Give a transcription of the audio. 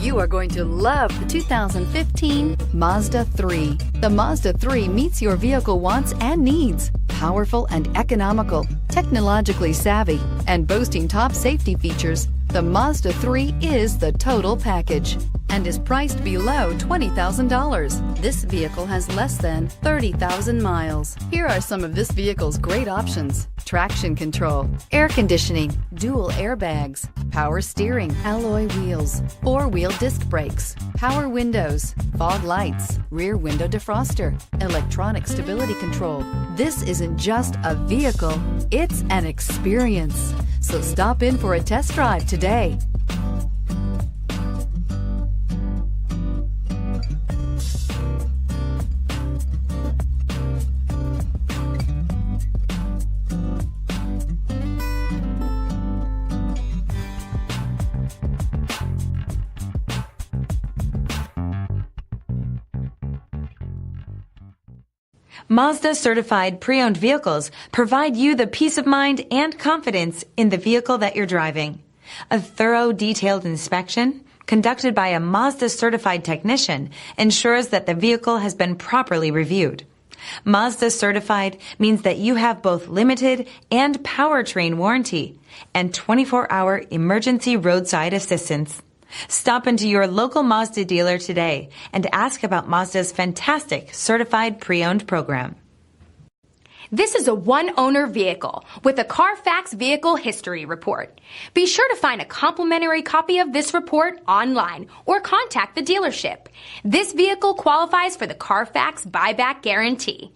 You are going to love the 2015 Mazda 3. The Mazda 3 meets your vehicle wants and needs. Powerful and economical, technologically savvy, and boasting top safety features, the Mazda 3 is the total package and is priced below $20,000. This vehicle has less than 30,000 miles. Here are some of this vehicle's great options: traction control, air conditioning, dual airbags, power steering, alloy wheels, four-wheel disc brakes, power windows, fog lights, rear window defroster, electronic stability control. This isn't just a vehicle, it's an experience. So stop in for a test drive today. Mazda certified pre-owned vehicles provide you the peace of mind and confidence in the vehicle that you're driving. A thorough, detailed inspection conducted by a Mazda certified technician ensures that the vehicle has been properly reviewed. Mazda certified means that you have both limited and powertrain warranty and 24-hour emergency roadside assistance. Stop into your local Mazda dealer today and ask about Mazda's fantastic certified pre-owned program. This is a one-owner vehicle with a CARFAX Vehicle History Report. Be sure to find a complimentary copy of this report online or contact the dealership. This vehicle qualifies for the CARFAX Buyback Guarantee.